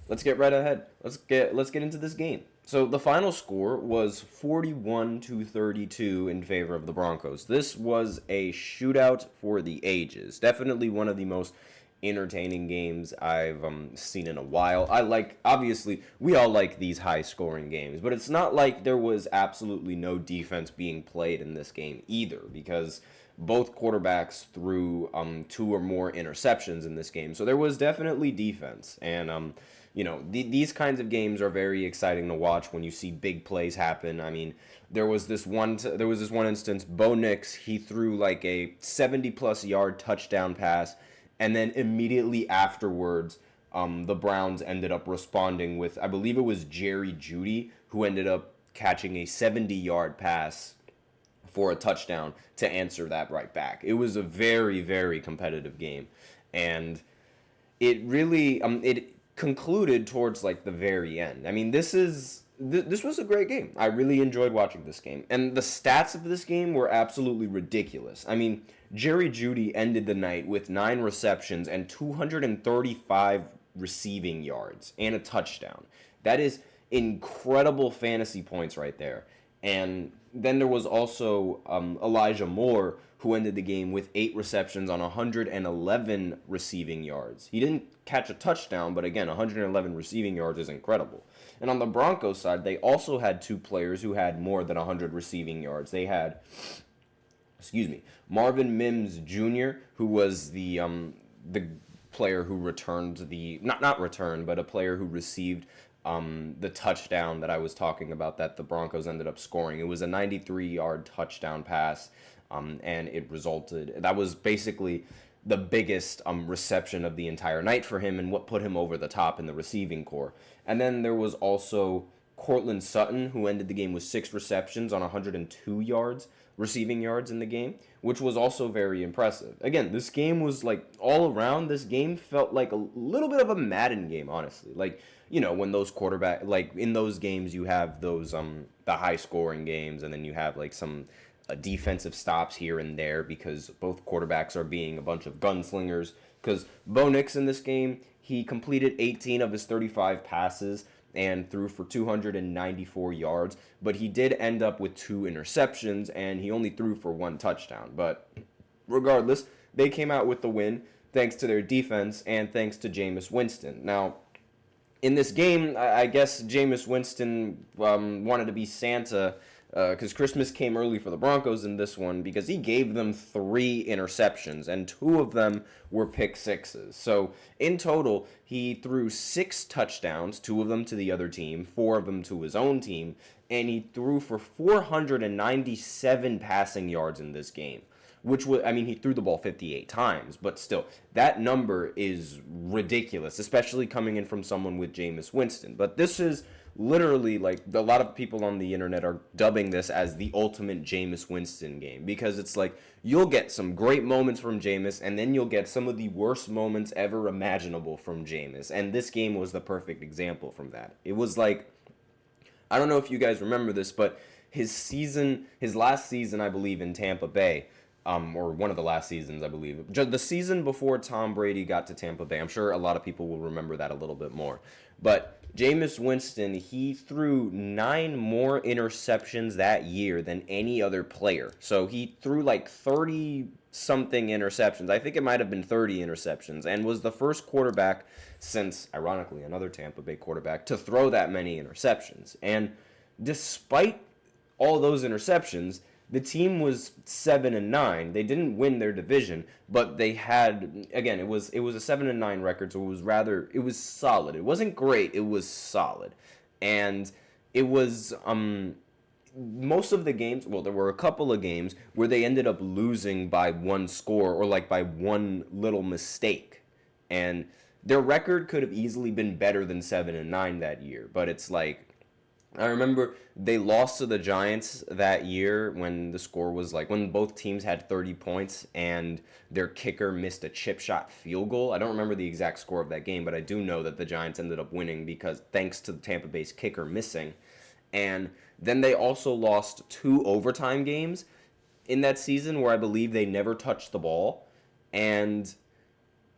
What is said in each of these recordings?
Let's get right ahead. Let's get into this game. So the final score was 41-32 in favor of the Broncos. This was a shootout for the ages. Definitely one of the most entertaining games I've seen in a while. Obviously, we all like these high scoring games, but it's not like there was absolutely no defense being played in this game either, because both quarterbacks threw two or more interceptions in this game. So there was definitely defense. And, these kinds of games are very exciting to watch when you see big plays happen. I mean, there was this one instance, Bo Nix, he threw like a 70-plus yard touchdown pass, and then immediately afterwards, the Browns ended up responding with, I believe it was Jerry Jeudy, who ended up catching a 70-yard pass for a touchdown to answer that right back. It was a very, very competitive game, and it really it concluded towards like the very end. I mean, this was a great game. I really enjoyed watching this game, and the stats of this game were absolutely ridiculous. I mean, Jerry Jeudy ended the night with 9 receptions and 235 receiving yards and a touchdown. That is incredible fantasy points right there. And then there was also Elijah Moore, who ended the game with 8 receptions on 111 receiving yards. He didn't catch a touchdown, but again, 111 receiving yards is incredible. And on the Broncos side, they also had 2 players who had more than 100 receiving yards. They had, Marvin Mims Jr., who was the player who returned not returned, but a player who received the touchdown that I was talking about that the Broncos ended up scoring. It was a 93-yard touchdown pass, and that was basically the biggest reception of the entire night for him and what put him over the top in the receiving corps. And then there was also Cortland Sutton, who ended the game with 6 receptions on 102 receiving yards in the game, which was also very impressive. Again, this game was like all around, this game felt like a little bit of a Madden game, honestly. Like, when those like in those games you have those the high scoring games, and then you have like some defensive stops here and there because both quarterbacks are being a bunch of gunslingers. Because Bo Nix in this game, he completed 18 of his 35 passes and threw for 294 yards, but he did end up with 2 interceptions, and he only threw for 1 touchdown. But regardless, they came out with the win thanks to their defense and thanks to Jameis Winston. Now, in this game, I guess Jameis Winston wanted to be Santa, because Christmas came early for the Broncos in this one, because he gave them 3 interceptions, and 2 of them were pick sixes. So in total, he threw 6 touchdowns, 2 of them to the other team, 4 of them to his own team, and he threw for 497 passing yards in this game. Which was, he threw the ball 58 times, but still, that number is ridiculous, especially coming in from someone with Jameis Winston. But this is literally, like, a lot of people on the internet are dubbing this as the ultimate Jameis Winston game, because it's like, you'll get some great moments from Jameis, and then you'll get some of the worst moments ever imaginable from Jameis, and this game was the perfect example from that. It was like, I don't know if you guys remember this, but his last season, I believe, in Tampa Bay, or one of the last seasons, I believe. The season before Tom Brady got to Tampa Bay. I'm sure a lot of people will remember that a little bit more. But Jameis Winston, he threw 9 more interceptions that year than any other player. So he threw like 30-something interceptions. I think it might have been 30 interceptions, and was the first quarterback since, ironically, another Tampa Bay quarterback to throw that many interceptions. And despite all those interceptions, the team was 7-9. They didn't win their division, but they had, again, it was a 7-9 record, so it was solid. It wasn't great, it was solid. And it was most of the games, well, there were a couple of games where they ended up losing by 1 score or like by 1 little mistake. And their record could have easily been better than 7-9 that year, but it's like, I remember they lost to the Giants that year when the score was like, when both teams had 30 points and their kicker missed a chip shot field goal. I don't remember the exact score of that game, but I do know that the Giants ended up winning because thanks to the Tampa Bay's kicker missing. And then they also lost 2 overtime games in that season where I believe they never touched the ball. And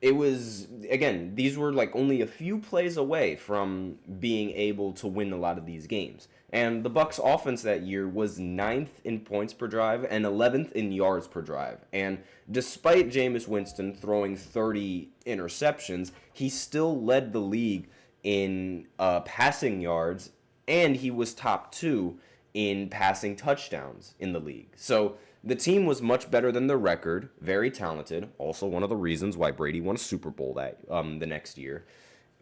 it was, again, these were like only a few plays away from being able to win a lot of these games. And the Bucks offense that year was ninth in points per drive and 11th in yards per drive. And despite Jameis Winston throwing 30 interceptions, he still led the league in passing yards, and he was top 2 in passing touchdowns in the league. So the team was much better than their record, very talented. Also, one of the reasons why Brady won a Super Bowl the next year,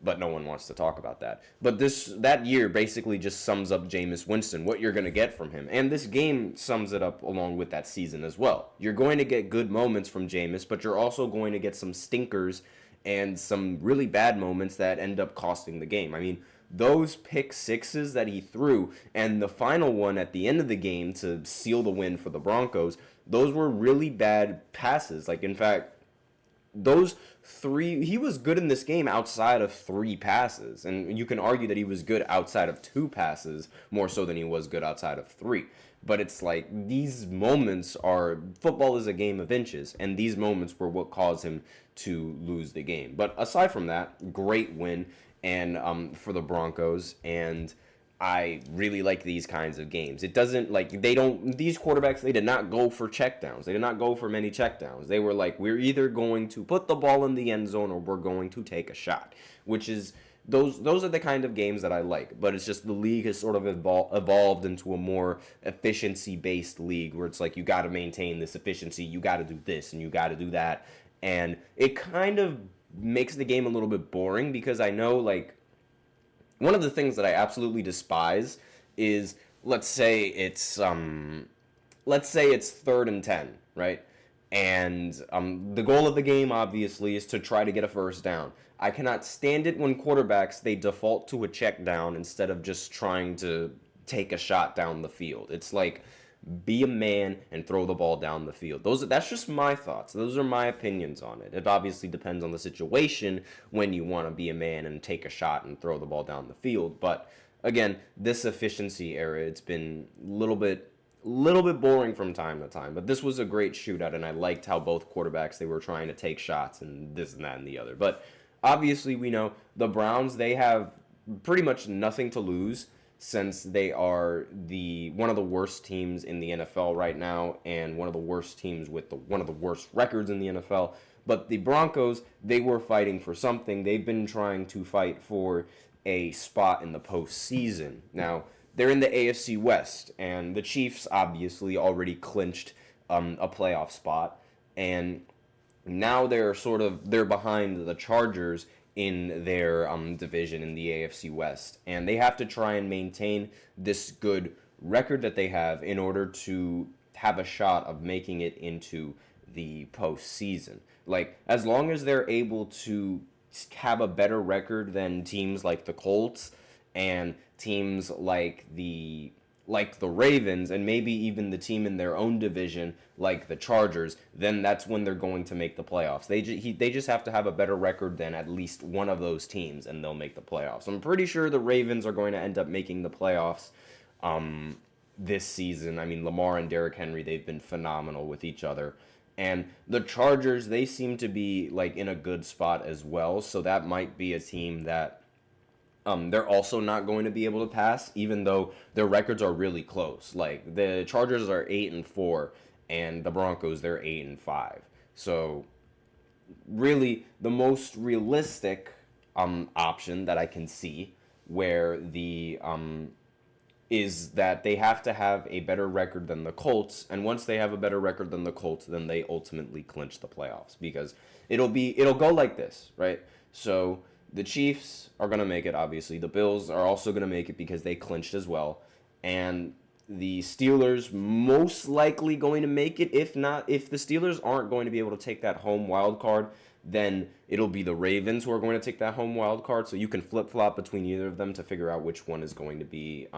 but no one wants to talk about that. But that year basically just sums up Jameis Winston, what you're going to get from him. And this game sums it up along with that season as well. You're going to get good moments from Jameis, but you're also going to get some stinkers and some really bad moments that end up costing the game. I mean, those pick sixes that he threw and the final one at the end of the game to seal the win for the Broncos, those were really bad passes. Like, in fact, those three, he was good in this game outside of 3 passes. And you can argue that he was good outside of 2 passes more so than he was good outside of 3. But it's like, these moments are, football is a game of inches, and these moments were what caused him to lose the game. But aside from that, great win and for the Broncos, and I really like these kinds of games. It doesn't, like, these quarterbacks, they did not go for checkdowns. They did not go for many checkdowns. They were like, we're either going to put the ball in the end zone or we're going to take a shot, which is, those are the kind of games that I like. But it's just the league has sort of evolved into a more efficiency-based league where it's like, you got to maintain this efficiency, you got to do this, and you got to do that. And it kind of makes the game a little bit boring because I know, like, one of the things that I absolutely despise is, let's say it's 3rd and 10, right? And the goal of the game obviously is to try to get a first down. I cannot stand it when quarterbacks, they default to a check down instead of just trying to take a shot down the field. It's like, be a man and throw the ball down the field. That's just my thoughts. Those are my opinions on it. It obviously depends on the situation when you want to be a man and take a shot and throw the ball down the field. But again, this efficiency era, it's been a little bit boring from time to time. But this was a great shootout, and I liked how both quarterbacks, they were trying to take shots and this and that and the other. But obviously, we know the Browns, they have pretty much nothing to lose, since they are one of the worst teams in the NFL right now and one of the worst teams with one of the worst records in the NFL. But the Broncos, they were fighting for something. They've been trying to fight for a spot in the postseason. Now, they're in the AFC West, and the Chiefs obviously already clinched a playoff spot. And now they're behind the Chargers in their division in the AFC West. And they have to try and maintain this good record that they have in order to have a shot of making it into the postseason. Like, as long as they're able to have a better record than teams like the Colts and teams like the Ravens, and maybe even the team in their own division like the Chargers, then that's when they're going to make the playoffs. They just have to have a better record than at least one of those teams, and they'll make the playoffs. I'm pretty sure the Ravens are going to end up making the playoffs this season. I mean, Lamar and Derrick Henry, they've been phenomenal with each other. And the Chargers, they seem to be like in a good spot as well, so that might be a team that they're also not going to be able to pass, even though their records are really close. Like, the Chargers are 8-4, and the Broncos, they're 8-5. So, really, the most realistic option that I can see, where is that they have to have a better record than the Colts, and once they have a better record than the Colts, then they ultimately clinch the playoffs, because it'll go like this, right? So the Chiefs are going to make it, obviously. The Bills are also going to make it because they clinched as well. And the Steelers most likely going to make it. If the Steelers aren't going to be able to take that home wild card, then it'll be the Ravens who are going to take that home wild card. So you can flip-flop between either of them to figure out which one is going to be,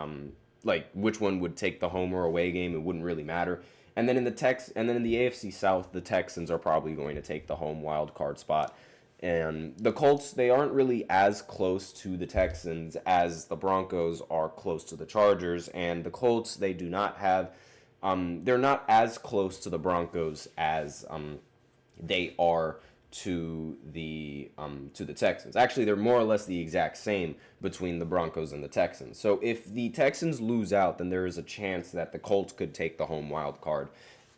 which one would take the home or away game. It wouldn't really matter. And then in the AFC South, the Texans are probably going to take the home wild card spot. And the Colts, they aren't really as close to the Texans as the Broncos are close to the Chargers. And the Colts, they do not have, they're not as close to the Broncos as they are to the Texans. Actually, they're more or less the exact same between the Broncos and the Texans. So if the Texans lose out, then there is a chance that the Colts could take the home wild card.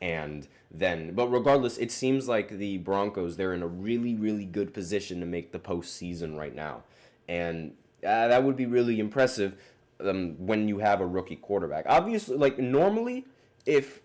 But regardless, it seems like the Broncos, they're in a really, really good position to make the postseason right now. And that would be really impressive when you have a rookie quarterback. Obviously, like normally, if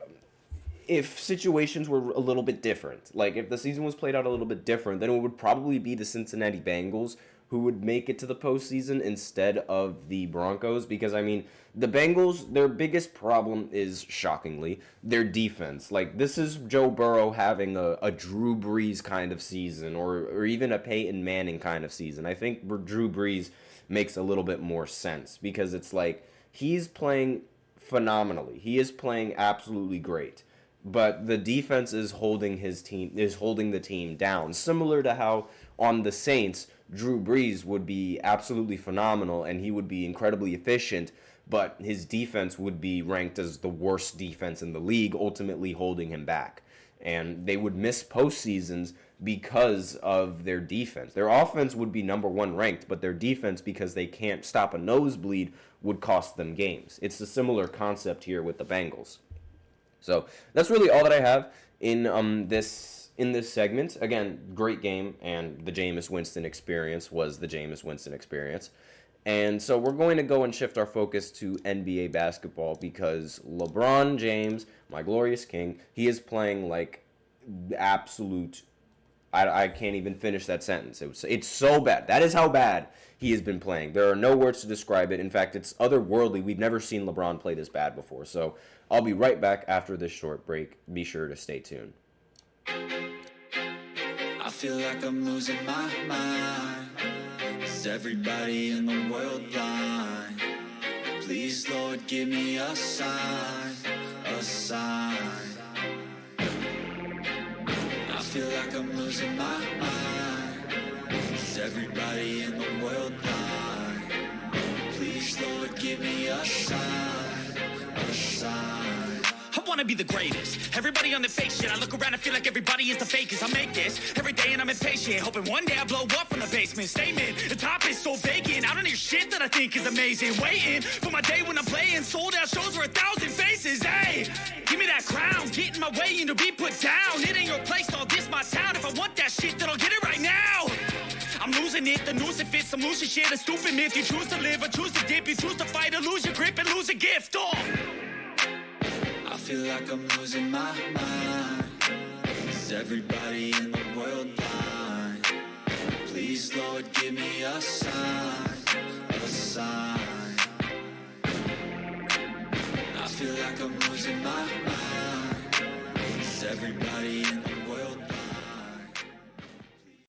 situations were a little bit different, like if the season was played out a little bit different, then it would probably be the Cincinnati Bengals who would make it to the postseason instead of the Broncos. Because, I mean, the Bengals, their biggest problem is, shockingly, their defense. Like, this is Joe Burrow having a Drew Brees kind of season, or even a Peyton Manning kind of season. I think Drew Brees makes a little bit more sense, because it's like, he's playing phenomenally. He is playing absolutely great. But the defense is holding the team down. Similar to how on the Saints, Drew Brees would be absolutely phenomenal and he would be incredibly efficient, but his defense would be ranked as the worst defense in the league, ultimately holding him back. And they would miss postseasons because of their defense. Their offense would be number one ranked, but their defense, because they can't stop a nosebleed, would cost them games. It's a similar concept here with the Bengals. So that's really all that I have in this segment. Again, great game, and the Jameis Winston experience was the Jameis Winston experience. And so we're going to go and shift our focus to NBA basketball, because LeBron James, my glorious king, he is playing like absolute... I can't even finish that sentence. It's so bad. That is how bad he has been playing. There are no words to describe it. In fact, it's otherworldly. We've never seen LeBron play this bad before. So I'll be right back after this short break. Be sure to stay tuned. I feel like I'm losing my mind. Is everybody in the world blind? Please, Lord, give me a sign, a sign. I feel like I'm losing my mind. Is everybody in the world blind? Please, Lord, give me a sign, a sign. I wanna be the greatest. Everybody on the fake shit. I look around and feel like everybody is the fakest. I make this every day and I'm impatient, hoping one day I blow up from the basement. Statement, the top is so vacant. I don't hear shit that I think is amazing. Waiting for my day when I'm playing sold out shows for 1,000 faces. Hey, give me that crown, get in my way and to be put down. It ain't your place, all this my town. If I want that shit, then I'll get it right now. I'm losing it, the noose it fits. I'm losing shit, a stupid myth. You choose to live or choose to dip. You choose to fight or lose your grip and lose a gift. I feel like I'm losing my mind. Is everybody in the world blind? Please, Lord, give me a sign, a sign. I feel like I'm losing my mind. Is everybody in the